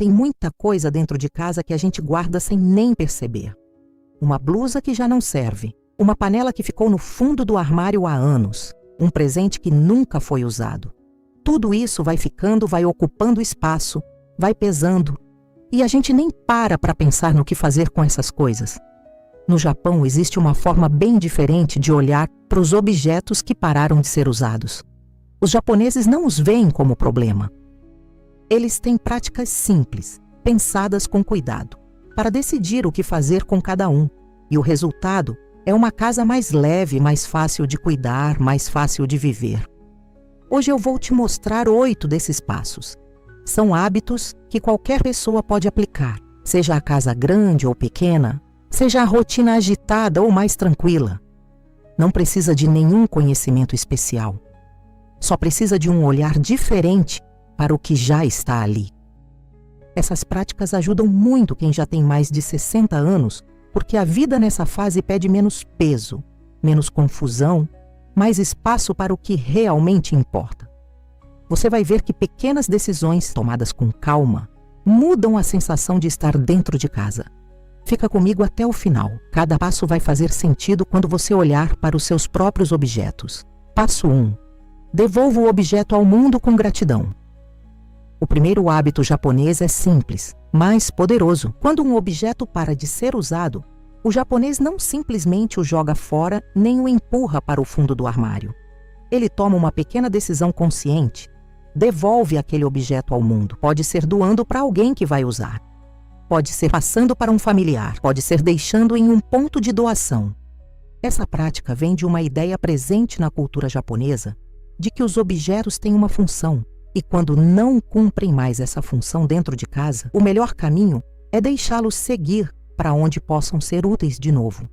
tem muita coisa dentro de casa que a gente guarda sem nem perceber. Uma blusa que já não serve, uma panela que ficou no fundo do armário há anos, um presente que nunca foi usado. Tudo isso vai ficando, vai ocupando espaço, vai pesando, e a gente nem para pensar no que fazer com essas coisas. No Japão existe uma forma bem diferente de olhar para os objetos que pararam de ser usados. Os japoneses não os veem como problema. Eles têm práticas simples, pensadas com cuidado, para decidir o que fazer com cada um, e o resultado é uma casa mais leve, mais fácil de cuidar, mais fácil de viver. Hoje eu vou te mostrar 8 desses passos. São hábitos que qualquer pessoa pode aplicar, seja a casa grande ou pequena, seja a rotina agitada ou mais tranquila. Não precisa de nenhum conhecimento especial. Só precisa de um olhar diferente para o que já está ali. Essas práticas ajudam muito quem já tem mais de 60 anos, porque a vida nessa fase pede menos peso, menos confusão, mais espaço para o que realmente importa. Você vai ver que pequenas decisões tomadas com calma mudam a sensação de estar dentro de casa. Fica comigo até o final. Cada passo vai fazer sentido quando você olhar para os seus próprios objetos. Passo 1. Devolva o objeto ao mundo com gratidão. O primeiro hábito japonês é simples, mas poderoso. Quando um objeto para de ser usado, o japonês não simplesmente o joga fora nem o empurra para o fundo do armário. Ele toma uma pequena decisão consciente. Devolve aquele objeto ao mundo. Pode ser doando para alguém que vai usar. Pode ser passando para um familiar. Pode ser deixando em um ponto de doação. Essa prática vem de uma ideia presente na cultura japonesa de que os objetos têm uma função. E quando não cumprem mais essa função dentro de casa, o melhor caminho é deixá-los seguir para onde possam ser úteis de novo.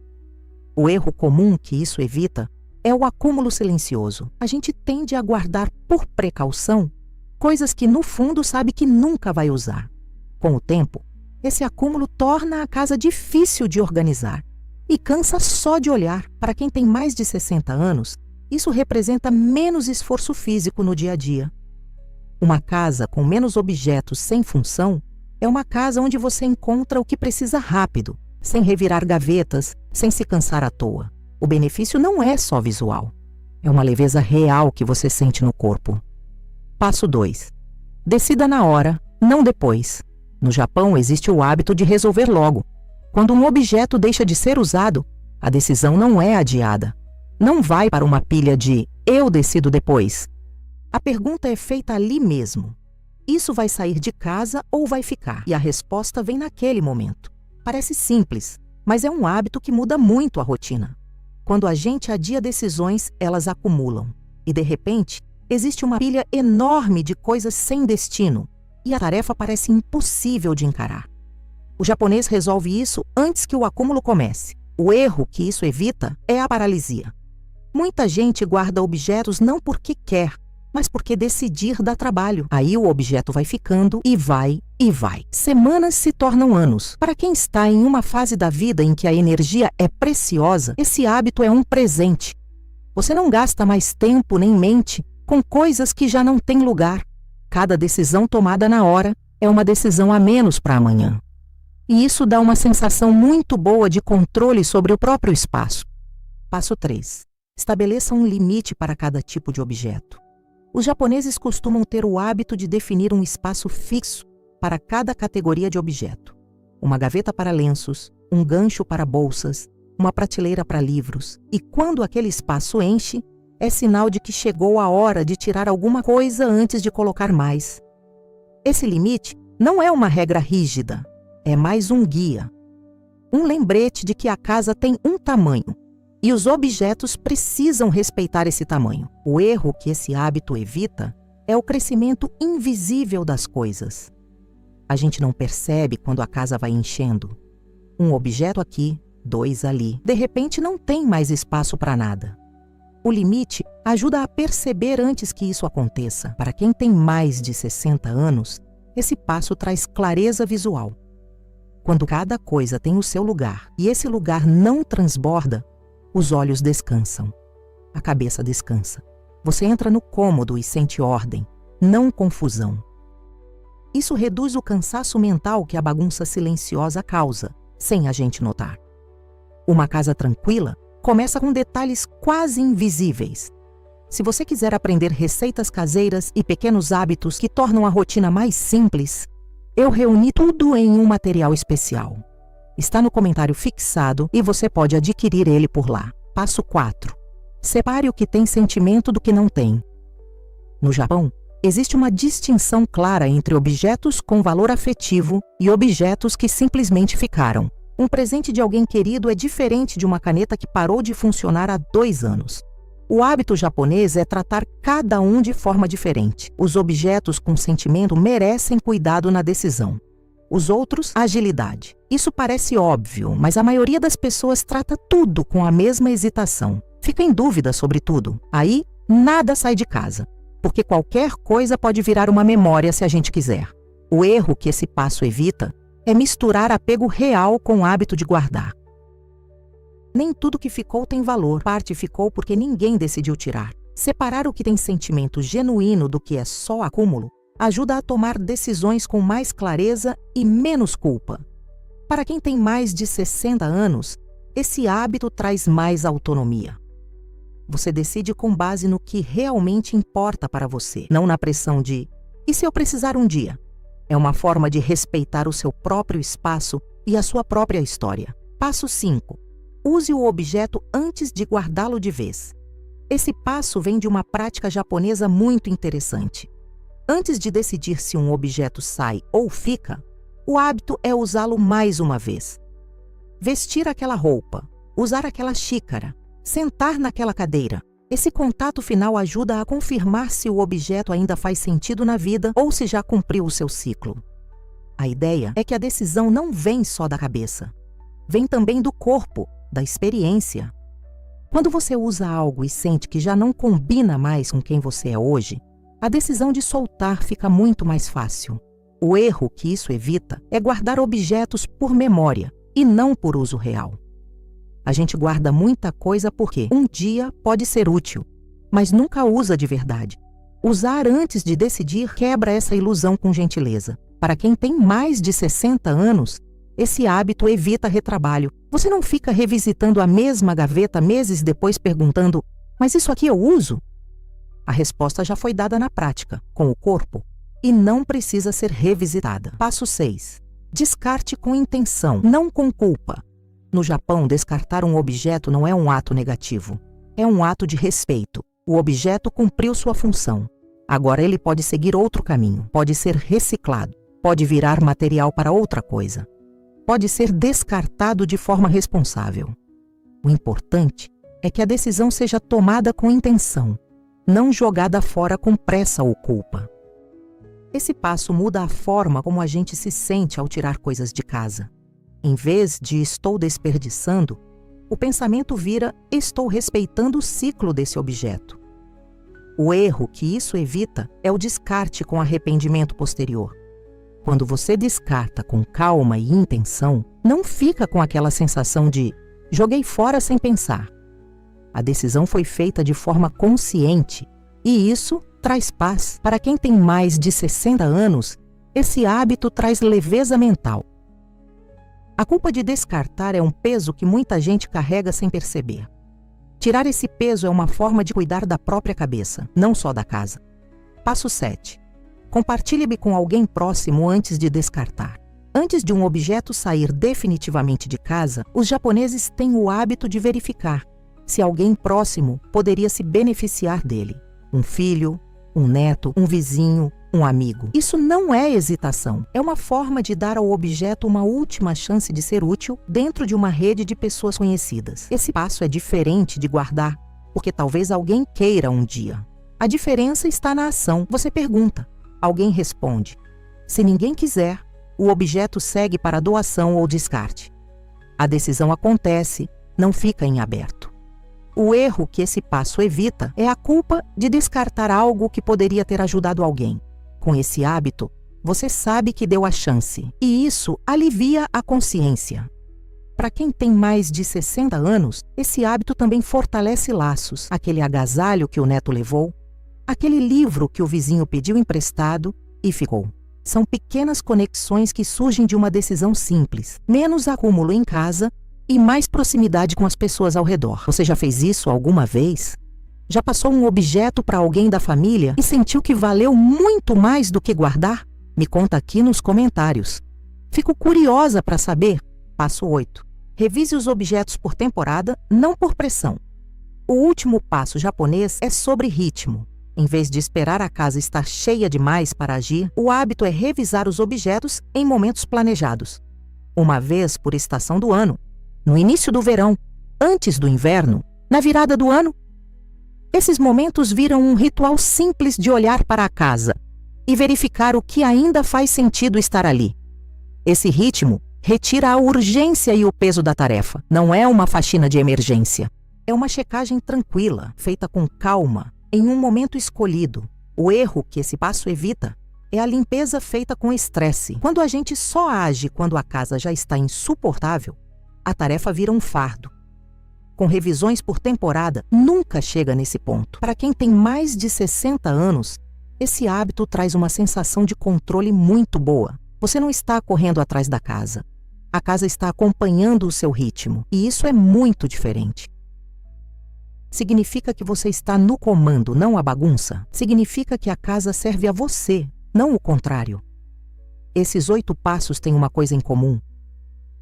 O erro comum que isso evita é o acúmulo silencioso. A gente tende a guardar por precaução coisas que no fundo sabe que nunca vai usar. Com o tempo, esse acúmulo torna a casa difícil de organizar e cansa só de olhar. Para quem tem mais de 60 anos, isso representa menos esforço físico no dia a dia. Uma casa com menos objetos sem função é uma casa onde você encontra o que precisa rápido, sem revirar gavetas, sem se cansar à toa. O benefício não é só visual, é uma leveza real que você sente no corpo. Passo 2. Decida na hora, não depois. No Japão existe o hábito de resolver logo. Quando um objeto deixa de ser usado, a decisão não é adiada. Não vai para uma pilha de "eu decido depois". A pergunta é feita ali mesmo. Isso vai sair de casa ou vai ficar? E a resposta vem naquele momento. Parece simples, mas é um hábito que muda muito a rotina. Quando a gente adia decisões, elas acumulam. E de repente, existe uma pilha enorme de coisas sem destino. E a tarefa parece impossível de encarar. O japonês resolve isso antes que o acúmulo comece. O erro que isso evita é a paralisia. Muita gente guarda objetos não porque quer, mas porque decidir dá trabalho. Aí o objeto vai ficando e vai e vai. Semanas se tornam anos. Para quem está em uma fase da vida em que a energia é preciosa, esse hábito é um presente. Você não gasta mais tempo nem mente com coisas que já não têm lugar. Cada decisão tomada na hora é uma decisão a menos para amanhã. E isso dá uma sensação muito boa de controle sobre o próprio espaço. Passo 3. Estabeleça um limite para cada tipo de objeto. Os japoneses costumam ter o hábito de definir um espaço fixo para cada categoria de objeto. Uma gaveta para lenços, um gancho para bolsas, uma prateleira para livros. E quando aquele espaço enche, é sinal de que chegou a hora de tirar alguma coisa antes de colocar mais. Esse limite não é uma regra rígida, é mais um guia. Um lembrete de que a casa tem um tamanho e os objetos precisam respeitar esse tamanho. O erro que esse hábito evita é o crescimento invisível das coisas. A gente não percebe quando a casa vai enchendo. Um objeto aqui, 2 ali. De repente não tem mais espaço para nada. O limite ajuda a perceber antes que isso aconteça. Para quem tem mais de 60 anos, esse passo traz clareza visual. Quando cada coisa tem o seu lugar e esse lugar não transborda, os olhos descansam, a cabeça descansa. Você entra no cômodo e sente ordem, não confusão. Isso reduz o cansaço mental que a bagunça silenciosa causa, sem a gente notar. Uma casa tranquila começa com detalhes quase invisíveis. Se você quiser aprender receitas caseiras e pequenos hábitos que tornam a rotina mais simples, eu reuni tudo em um material especial. Está no comentário fixado e você pode adquirir ele por lá. Passo 4. Separe o que tem sentimento do que não tem. No Japão, existe uma distinção clara entre objetos com valor afetivo e objetos que simplesmente ficaram. Um presente de alguém querido é diferente de uma caneta que parou de funcionar há 2 anos. O hábito japonês é tratar cada um de forma diferente. Os objetos com sentimento merecem cuidado na decisão. Os outros, agilidade. Isso parece óbvio, mas a maioria das pessoas trata tudo com a mesma hesitação. Fica em dúvida sobre tudo. Aí, nada sai de casa, porque qualquer coisa pode virar uma memória se a gente quiser. O erro que esse passo evita é misturar apego real com o hábito de guardar. Nem tudo que ficou tem valor. Parte ficou porque ninguém decidiu tirar. Separar o que tem sentimento genuíno do que é só acúmulo ajuda a tomar decisões com mais clareza e menos culpa. Para quem tem mais de 60 anos, esse hábito traz mais autonomia. Você decide com base no que realmente importa para você, não na pressão de "e se eu precisar um dia?". É uma forma de respeitar o seu próprio espaço e a sua própria história. Passo 5. Use o objeto antes de guardá-lo de vez. Esse passo vem de uma prática japonesa muito interessante. Antes de decidir se um objeto sai ou fica, o hábito é usá-lo mais uma vez. Vestir aquela roupa, usar aquela xícara, sentar naquela cadeira. Esse contato final ajuda a confirmar se o objeto ainda faz sentido na vida ou se já cumpriu o seu ciclo. A ideia é que a decisão não vem só da cabeça. Vem também do corpo, da experiência. Quando você usa algo e sente que já não combina mais com quem você é hoje, a decisão de soltar fica muito mais fácil. O erro que isso evita é guardar objetos por memória e não por uso real. A gente guarda muita coisa porque um dia pode ser útil, mas nunca usa de verdade. Usar antes de decidir quebra essa ilusão com gentileza. Para quem tem mais de 60 anos, esse hábito evita retrabalho. Você não fica revisitando a mesma gaveta meses depois perguntando: "Mas isso aqui eu uso?". A resposta já foi dada na prática, com o corpo, e não precisa ser revisitada. Passo 6. Descarte com intenção, não com culpa. No Japão, descartar um objeto não é um ato negativo. É um ato de respeito. O objeto cumpriu sua função. Agora ele pode seguir outro caminho, pode ser reciclado, pode virar material para outra coisa. Pode ser descartado de forma responsável. O importante é que a decisão seja tomada com intenção, não jogada fora com pressa ou culpa. Esse passo muda a forma como a gente se sente ao tirar coisas de casa. Em vez de "estou desperdiçando", o pensamento vira "estou respeitando o ciclo desse objeto". O erro que isso evita é o descarte com arrependimento posterior. Quando você descarta com calma e intenção, não fica com aquela sensação de "joguei fora sem pensar". A decisão foi feita de forma consciente e isso traz paz. Para quem tem mais de 60 anos, esse hábito traz leveza mental. A culpa de descartar é um peso que muita gente carrega sem perceber. Tirar esse peso é uma forma de cuidar da própria cabeça, não só da casa. Passo 7. Compartilhe com alguém próximo antes de descartar. Antes de um objeto sair definitivamente de casa, os japoneses têm o hábito de verificar se alguém próximo poderia se beneficiar dele. Um filho, um neto, um vizinho, um amigo. Isso não é hesitação. É uma forma de dar ao objeto uma última chance de ser útil dentro de uma rede de pessoas conhecidas. Esse passo é diferente de guardar, porque talvez alguém queira um dia. A diferença está na ação. Você pergunta, alguém responde. Se ninguém quiser, o objeto segue para doação ou descarte. A decisão acontece, não fica em aberto. O erro que esse passo evita é a culpa de descartar algo que poderia ter ajudado alguém. Com esse hábito, você sabe que deu a chance, e isso alivia a consciência. Para quem tem mais de 60 anos, esse hábito também fortalece laços. Aquele agasalho que o neto levou, aquele livro que o vizinho pediu emprestado e ficou. São pequenas conexões que surgem de uma decisão simples. Menos acúmulo em casa e mais proximidade com as pessoas ao redor. Você já fez isso alguma vez? Já passou um objeto para alguém da família e sentiu que valeu muito mais do que guardar? Me conta aqui nos comentários. Fico curiosa para saber. Passo 8. Revise os objetos por temporada, não por pressão. O último passo japonês é sobre ritmo. Em vez de esperar a casa estar cheia demais para agir, o hábito é revisar os objetos em momentos planejados. Uma vez por estação do ano, no início do verão, antes do inverno, na virada do ano. Esses momentos viram um ritual simples de olhar para a casa e verificar o que ainda faz sentido estar ali. Esse ritmo retira a urgência e o peso da tarefa. Não é uma faxina de emergência. É uma checagem tranquila, feita com calma, em um momento escolhido. O erro que esse passo evita é a limpeza feita com estresse. Quando a gente só age quando a casa já está insuportável, a tarefa vira um fardo. Com revisões por temporada, nunca chega nesse ponto. Para quem tem mais de 60 anos, esse hábito traz uma sensação de controle muito boa. Você não está correndo atrás da casa. A casa está acompanhando o seu ritmo, e isso é muito diferente. Significa que você está no comando, não a bagunça. Significa que a casa serve a você, não o contrário. Esses 8 passos têm uma coisa em comum.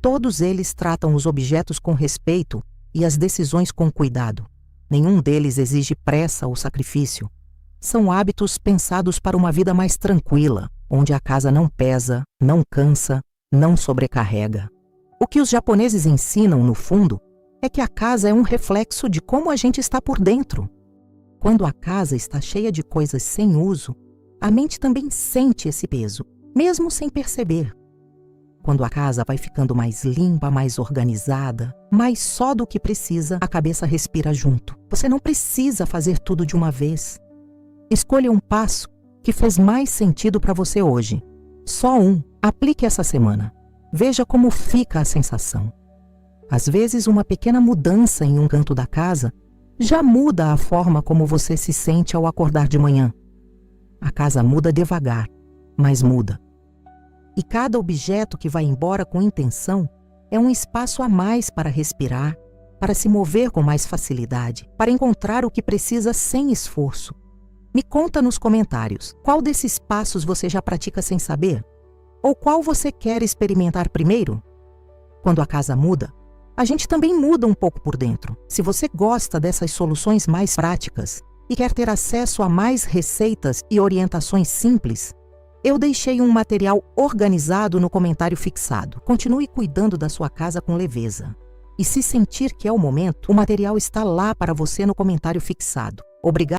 Todos eles tratam os objetos com respeito e as decisões com cuidado. Nenhum deles exige pressa ou sacrifício. São hábitos pensados para uma vida mais tranquila, onde a casa não pesa, não cansa, não sobrecarrega. O que os japoneses ensinam, no fundo, é que a casa é um reflexo de como a gente está por dentro. Quando a casa está cheia de coisas sem uso, a mente também sente esse peso, mesmo sem perceber. Quando a casa vai ficando mais limpa, mais organizada, mais só do que precisa, a cabeça respira junto. Você não precisa fazer tudo de uma vez. Escolha um passo que fez mais sentido para você hoje. Só um. Aplique essa semana. Veja como fica a sensação. Às vezes, uma pequena mudança em um canto da casa já muda a forma como você se sente ao acordar de manhã. A casa muda devagar, mas muda. E cada objeto que vai embora com intenção é um espaço a mais para respirar, para se mover com mais facilidade, para encontrar o que precisa sem esforço. Me conta nos comentários, qual desses passos você já pratica sem saber? Ou qual você quer experimentar primeiro? Quando a casa muda, a gente também muda um pouco por dentro. Se você gosta dessas soluções mais práticas e quer ter acesso a mais receitas e orientações simples, eu deixei um material organizado no comentário fixado. Continue cuidando da sua casa com leveza. E se sentir que é o momento, o material está lá para você no comentário fixado. Obrigado.